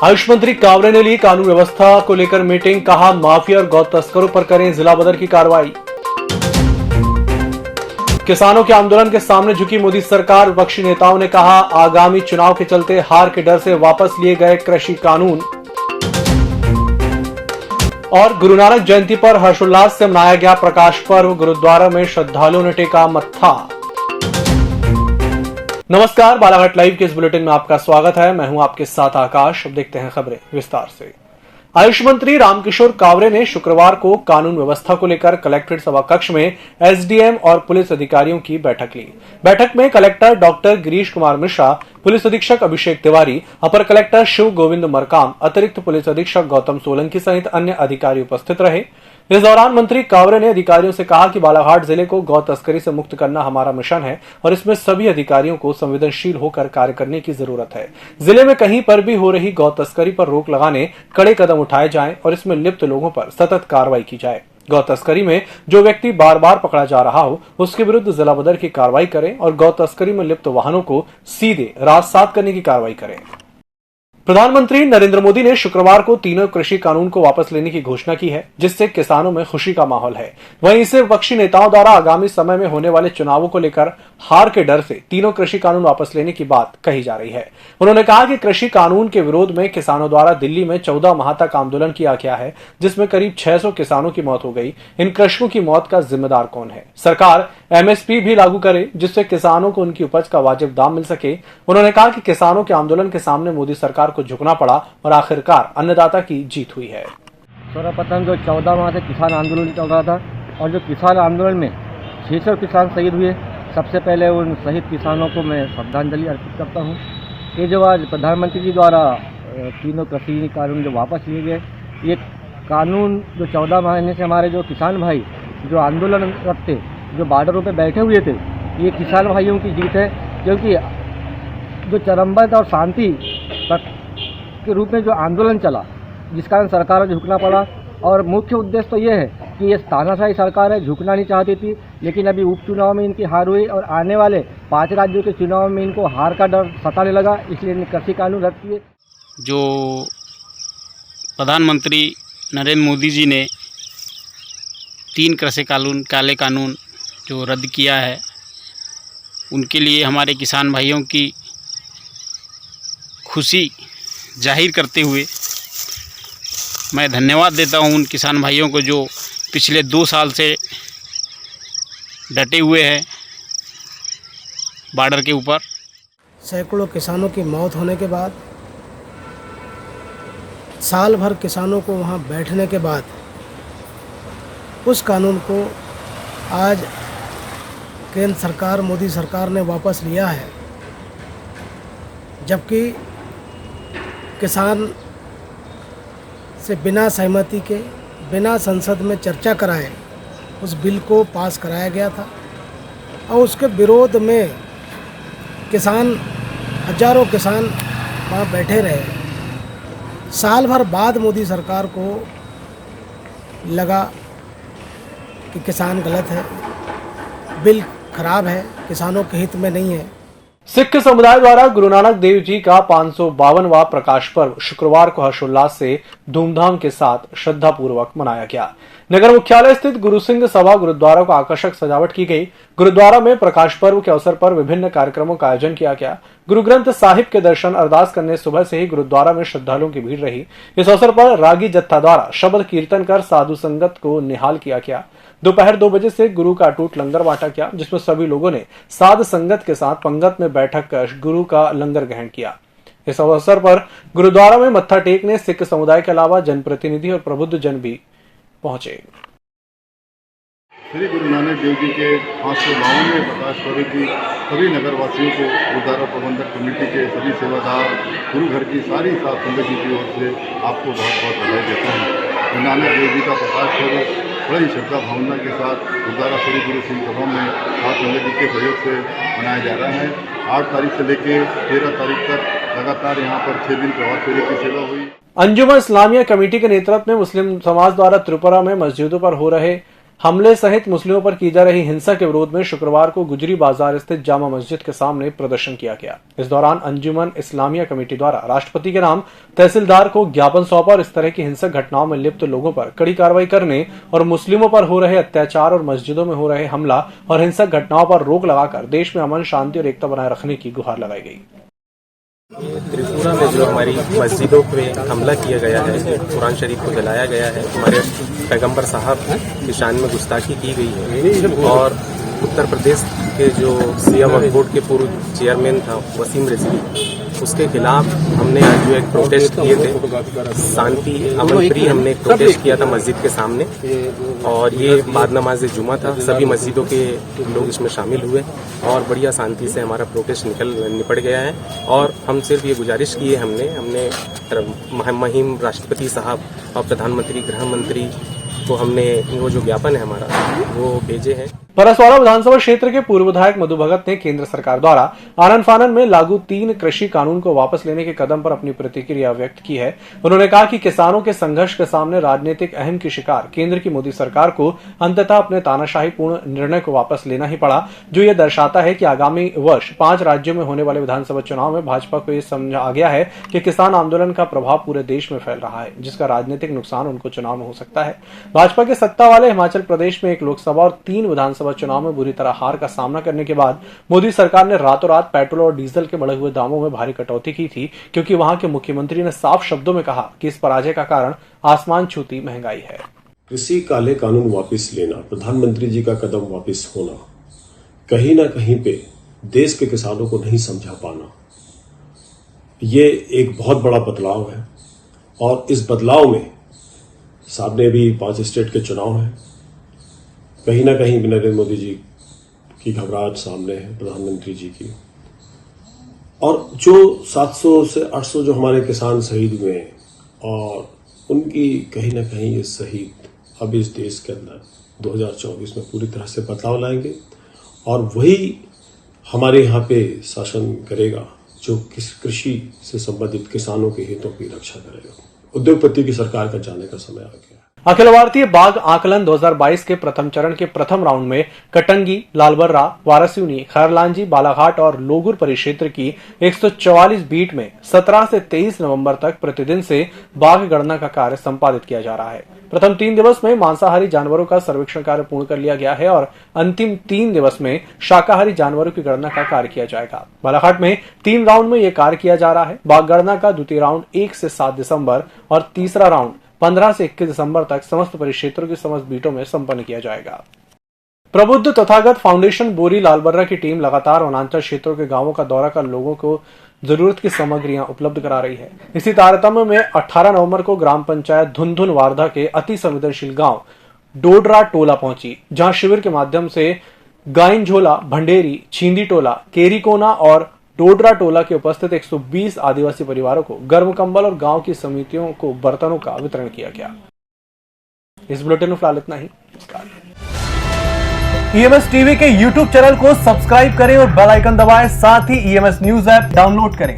आयुष मंत्री कावरे ने ली कानून व्यवस्था को लेकर मीटिंग, कहा माफिया और गौ तस्करों पर करें जिला बदर की कार्रवाई। किसानों के आंदोलन के सामने झुकी मोदी सरकार, विपक्षी नेताओं ने कहा आगामी चुनाव के चलते हार के डर से वापस लिए गए कृषि कानून। और गुरु नानक जयंती पर हर्षोल्लास से मनाया गया प्रकाश पर्व, गुरुद्वारा में श्रद्धालुओं ने टेका मत्था। नमस्कार, बालाघाट लाइव के इस बुलेटिन में आपका स्वागत है। मैं हूं आपके साथ आकाश। अब देखते हैं खबरें विस्तार से। आयुष मंत्री रामकिशोर कावरे ने शुक्रवार को कानून व्यवस्था को लेकर कलेक्ट्रेट सभाकक्ष में एसडीएम और पुलिस अधिकारियों की बैठक ली। बैठक में collector doctor Girish Kumar Mishra, police अधीक्षक अभिषेक तिवारी, अपर कलेक्टर शिव गोविंद मरकाम, अतिरिक्त पुलिस अधीक्षक गौतम सोलंकी सहित अन्य अधिकारी उपस्थित रहे। इस दौरान मंत्री कावरे ने अधिकारियों से कहा कि बालाघाट जिले को गौ तस्करी से मुक्त करना हमारा मिशन है और इसमें सभी अधिकारियों को संवेदनशील होकर कार्य करने की जरूरत है। जिले में कहीं पर भी हो रही गौ तस्करी पर रोक लगाने कड़े कदम उठाए जाएं और इसमें लिप्त लोगों पर सतत कार्रवाई की जाए। गौ तस्करी में जो व्यक्ति बार बार पकड़ा जा रहा हो उसके विरुद्ध जिला बदर की कार्रवाई करें और गौ तस्करी में लिप्त वाहनों को सीधे राजसात करने की कार्रवाई करें। प्रधानमंत्री नरेंद्र मोदी ने शुक्रवार को तीनों कृषि कानून को वापस लेने की घोषणा की है, जिससे किसानों में खुशी का माहौल है। वहीं इसे विपक्षी नेताओं द्वारा आगामी समय में होने वाले चुनावों को लेकर हार के डर से तीनों कृषि कानून वापस लेने की बात कही जा रही है। उन्होंने कहा कि कृषि कानून के विरोध में किसानों द्वारा दिल्ली में 14 माह तक आंदोलन किया गया है, जिसमें करीब 600 किसानों की मौत हो गई। इन कृषकों की मौत का जिम्मेदार कौन है? सरकार एमएसपी भी लागू करे, जिससे किसानों को उनकी उपज का वाजिब दाम मिल सके। उन्होंने कहा कि किसानों के आंदोलन के सामने मोदी सरकार को झुकना पड़ा और आखिरकार अन्नदाता की जीत हुई है। सर्वप्रथम जो 14 माह से किसान आंदोलन चल रहा था और जो किसान आंदोलन में 600 किसान शहीद हुए, सबसे पहले उन शहीद किसानों को मैं श्रद्धांजलि अर्पित करता हूँ। ये जो आज प्रधानमंत्री जी द्वारा तीनों कृषि कानून जो वापस लिए गए, ये कानून जो 14 महीने से हमारे जो किसान भाई जो आंदोलन करते, जो बॉर्डरों पे बैठे हुए थे, ये किसान भाइयों की जीत है। क्योंकि जो चरमबद्ध और शांति के रूप में जो आंदोलन चला, जिस कारण सरकार को झुकना पड़ा। और मुख्य उद्देश्य तो ये है कि ये तानाशाही सरकार है, झुकना नहीं चाहती थी, लेकिन अभी उपचुनाव में इनकी हार हुई और आने वाले 5 राज्यों के चुनाव में इनको हार का डर सताने लगा, इसलिए कृषि कानून रद्द किए। जो प्रधानमंत्री नरेंद्र मोदी जी ने 3 कृषि कानून, काले कानून जो रद्द किया है, उनके लिए हमारे किसान भाइयों की खुशी जाहिर करते हुए मैं धन्यवाद देता हूं उन किसान भाइयों को जो पिछले 2 साल से डटे हुए हैं बॉर्डर के ऊपर। सैकड़ों किसानों की मौत होने के बाद, साल भर किसानों को वहां बैठने के बाद, उस कानून को आज केंद्र सरकार, मोदी सरकार ने वापस लिया है। जबकि किसान से बिना सहमति के, बिना संसद में चर्चा कराए उस बिल को पास कराया गया था और उसके विरोध में किसान, हजारों किसान वहाँ बैठे रहे। साल भर बाद मोदी सरकार को लगा कि किसान गलत है, बिल खराब है, किसानों के हित में नहीं है। सिख समुदाय द्वारा गुरु नानक देव जी का 552वां प्रकाश पर्व शुक्रवार को हर्षोल्लास से धूमधाम के साथ श्रद्धा पूर्वक मनाया गया। नगर मुख्यालय स्थित गुरु सिंह सभा गुरुद्वारा को आकर्षक सजावट की गई। गुरुद्वारा में प्रकाश पर्व के अवसर पर विभिन्न कार्यक्रमों का आयोजन किया गया। गुरु ग्रंथ साहिब के दर्शन, अरदास करने सुबह से ही गुरुद्वारा में श्रद्धालुओं की भीड़ रही। इस अवसर पर रागी जत्था द्वारा शब्द कीर्तन कर साधु संगत को निहाल किया गया। दोपहर 2 बजे से गुरु का अटूट लंगर बांटा गया, जिसमें सभी लोगों ने साध संगत के साथ पंगत में बैठक कर गुरु का लंगर ग्रहण किया। इस अवसर पर गुरुद्वारा में मत्था टेकने सिख समुदाय के अलावा जनप्रतिनिधि और प्रबुद्ध जन भी पहुंचे। श्री गुरु नानक देव जी के 552वें प्रकाश पर्व की सभी नगरवासियों को गुरुद्वारा प्रबंधक कमेटी के सभी सेवादार, गुरु घर की सारी साथ संगत जी की ओर से आपको बहुत बहुत बधाई देता हूँ। गुरु नानक देव जी का प्रकाश पर्व बड़ी श्रद्धा भावना के साथ गुरुद्वारा श्री गुरु सिंह सभा में साथ संगत जी के सहयोग से मनाया जा रहा है। 8 तारीख से लेकर 13 तारीख तक लगातार यहाँ पर 6 दिन प्रभात फेरी की सेवा हुई। अंजुमन इस्लामिया कमेटी के नेतृत्व में मुस्लिम समाज द्वारा त्रिपुरा में मस्जिदों पर हो रहे हमले सहित मुस्लिमों पर की जा रही हिंसा के विरोध में शुक्रवार को गुजरी बाजार स्थित जामा मस्जिद के सामने प्रदर्शन किया गया। इस दौरान अंजुमन इस्लामिया कमेटी द्वारा राष्ट्रपति के नाम तहसीलदार को ज्ञापन सौंपा और इस तरह की हिंसक घटनाओं में लिप्त लोगों पर कड़ी कार्रवाई करने और मुस्लिमों पर हो रहे अत्याचार और मस्जिदों में हो रहे हमला और हिंसक घटनाओं पर रोक लगाकर देश में अमन, शांति और एकता बनाए रखने की गुहार लगाई गई। त्रिपुरा में जो हमारी मस्जिदों पे हमला किया गया है, कुरान शरीफ को जलाया गया है, हमारे पैगंबर साहब की शान में गुस्ताखी की गई है और उत्तर प्रदेश के जो सिया वक्फ बोर्ड के पूर्व चेयरमैन था वसीम रिजवी, उसके खिलाफ हमने आज जो एक प्रोटेस्ट किए थे, शांति अमन प्रिय हमने एक प्रोटेस्ट किया था मस्जिद के सामने और ये बाद नमाज जुमा था। सभी मस्जिदों के लोग इसमें शामिल हुए और बढ़िया शांति से हमारा प्रोटेस्ट निपट गया है। और हम सिर्फ ये गुजारिश की है हमने महिम राष्ट्रपति साहब और प्रधानमंत्री गृह मंत्री को हमने वो जो ज्ञापन है हमारा वो भेजे हैं। परसवाड़ा विधानसभा क्षेत्र के पूर्व विधायक मधु भगत ने केंद्र सरकार द्वारा आनन फानन में लागू 3 कृषि कानून को वापस लेने के कदम पर अपनी प्रतिक्रिया व्यक्त की है। उन्होंने कहा कि किसानों के संघर्ष के सामने राजनीतिक अहम की शिकार केंद्र की मोदी सरकार को अंततः अपने तानाशाही पूर्ण निर्णय को वापस लेना ही पड़ा, जो ये दर्शाता है कि आगामी वर्ष 5 राज्यों में होने वाले विधानसभा चुनाव में भाजपा को ये समझा आ गया है कि किसान आंदोलन का प्रभाव पूरे देश में फैल रहा है, जिसका राजनीतिक नुकसान उनको चुनाव में हो सकता है। भाजपा के सत्ता वाले हिमाचल प्रदेश में 1 लोकसभा और 3 विधानसभा चुनाव में बुरी तरह हार का सामना करने के बाद मोदी सरकार ने रातों रात पेट्रोल और डीजल के बढ़े हुए दामों में भारी कटौती की थी, क्योंकि वहां के मुख्यमंत्री ने साफ शब्दों में कहा कि इस पराजय का कारण आसमान छूती महंगाई है। कृषि काले कानून वापस लेना, प्रधानमंत्री जी का कदम वापस होना, कहीं ना कहीं पे देश के किसानों को नहीं समझा पाना, ये एक बहुत बड़ा बदलाव है। और इस बदलाव में सामने भी 5 स्टेट के चुनाव हैं, कहीं ना कहीं नरेंद्र मोदी जी की घबराहट सामने है, प्रधानमंत्री जी की, और जो 700 से 800 जो हमारे किसान शहीद हुए हैं और उनकी कहीं ना कहीं ये शहीद अब इस देश के अंदर 2024 में पूरी तरह से बदलाव लाएंगे और वही हमारे यहाँ पे शासन करेगा जो कृषि से संबंधित किसानों के हितों की रक्षा करेगा। उद्योगपति की सरकार का जाने का समय आ गया है। अखिल भारतीय बाघ आकलन 2022 के प्रथम चरण के प्रथम राउंड में कटंगी, लालबर्रा, वारासिवनी, खैरलांजी, बालाघाट और लोगुर परिक्षेत्र की 144 बीट में 17 से 23 नवंबर तक प्रतिदिन से बाघ गणना का कार्य संपादित किया जा रहा है। प्रथम 3 दिवस में मांसाहारी जानवरों का सर्वेक्षण कार्य पूर्ण कर लिया गया है और अंतिम 3 दिवस में शाकाहारी जानवरों की गणना का कार्य किया जाएगा। बालाघाट में 3 राउंड में यह कार्य किया जा रहा है। बाघ गणना का द्वितीय राउंड 1 से 7 दिसंबर और तीसरा राउंड 15 से 21 दिसंबर तक समस्त परिक्षेत्रों की समस्त बीटों में संपन्न किया जाएगा। प्रबुद्ध तथागत फाउंडेशन बोरी लालबर्रा की टीम लगातार वनांचल क्षेत्रों के गांवों का दौरा कर लोगों को जरूरत की सामग्रियां उपलब्ध करा रही है। इसी तारतम्य में 18 नवंबर को ग्राम पंचायत धुनधुन वारधा के अति संवेदनशील गांव डोडरा टोला पहुंची, जहां शिविर के माध्यम से गाइन झोला, भंडेरी, छींदी टोला, केरीकोना और डोडरा टोला के उपस्थित 120 आदिवासी परिवारों को गर्म कंबल और गांव की समितियों को बर्तनों का वितरण किया गया। इस बुलेटिन में फिलहाल इतना ही। ईएमएस टीवी के यूट्यूब चैनल को सब्सक्राइब करें और बेल आइकन दबाएं, साथ ही ईएमएस न्यूज ऐप डाउनलोड करें।